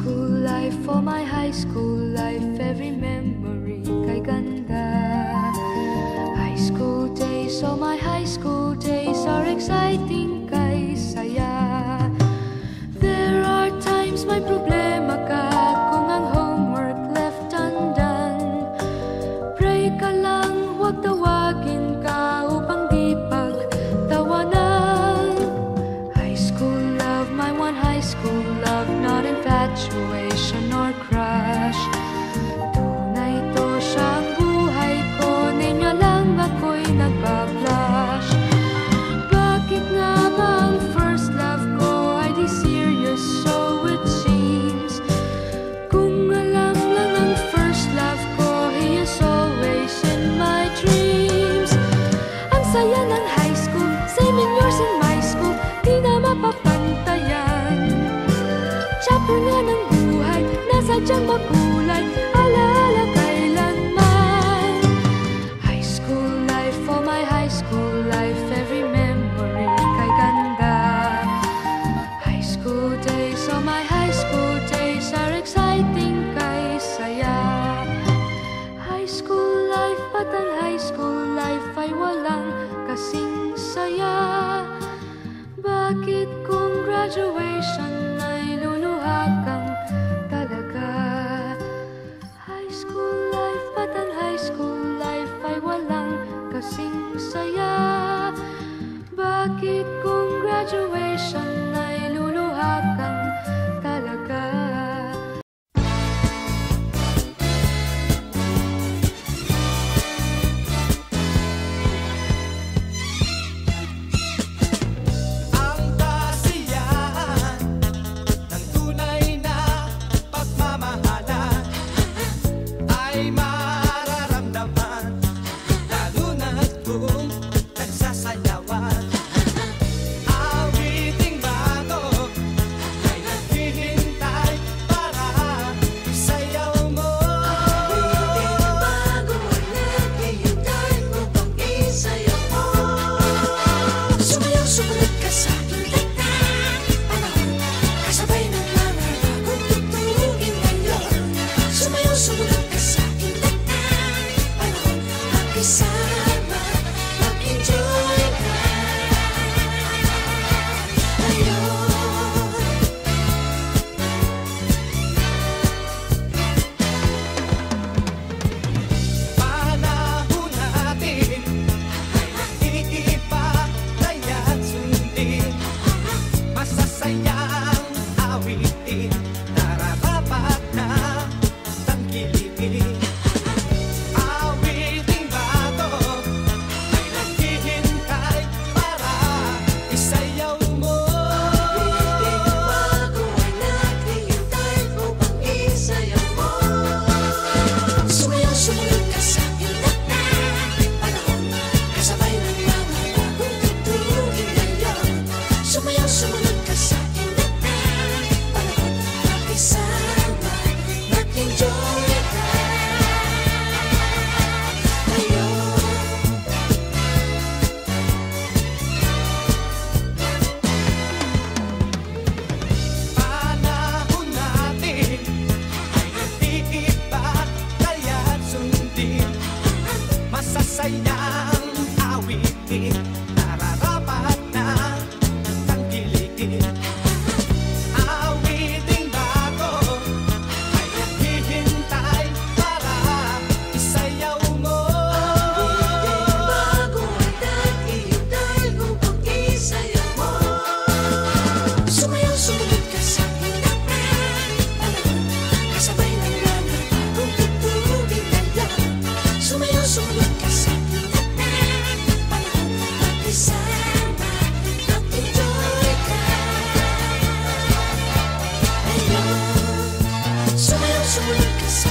school life, for my high school life, every memory kay ganda. High school days, oh my high school days are exciting kay saya. There are times may problema ka kung ang homework left undone. Pray ka lang, huwag tawagin ka upang di pagtawanan. High school love, my one high school love, not infatuation or crush. Tunay to siyang buhay ko, ninyo lang ako'y nagbablush. Bakit nga ba ang first love ko ay di serious, so it seems? Kung alam lang ang first love ko, he is always in my dreams. Ang saya ng high school, same in yours in my school, di na mapapantayan. Chapter nga ng buhay, nasadyang makulay, alaala kailanman. High school life, for my high school life, every memory kay ganda. High school days, oh my high school days are exciting kay saya. High school life, at ang high school life ay walang kasing saya. Bakit kung graduation ay luluha kang talaga? High school life, at ang high school life ay walang kasing saya. Bakit kung graduation ay luluha kang talaga? Ang kasiyahan ng tunay na pagmamahalan ay mararamdaman, lalo na't kung nagsasayawan. Awiting bago ay naghihintay para isayaw mo. Awiting bago ay naghihintay upang isayaw mo. Sumayaw, sumunod ka sa aking ligtas panahon, kasabay ng mga bagong tugtugin ngayon. Sumayaw, sumunod ka sa aking ligtas panahon, magkasama, mag-enjoy ka ngayon. Panahon natin ay nag-iiba, kaya't sundin masasayang awitin, nararapat na tangkilikin. Awiting bago ay naghihintay para isayaw mo. Awiting bago ay naghihintay upang isayaw mo. Sumayaw, sumunod ka sa aking ligtas panahon, kasabay ng mga bagong tugtugin ngayon. Sumayaw, sumunod ka sa aking ligtas panahon, magkasama, mag-enjoy ka ngayon. Panahon natin ay nag-iiba, kaya't sundin masasayang awitin, nararapat na tangkilikin. Awiting bago ay naghihintay para isayaw mo. Awiting bago ay naghihintay upang isayaw mo. Sumayaw, sumunod ka sa aking ligtas panahon, kasabay ng mga bagong tugtugin ngayon. Sumayaw, sumunod ka sa aking ligtas panahon, magkasama, mag-enjoy ka ngayon. Sumayaw, sumunod ka sa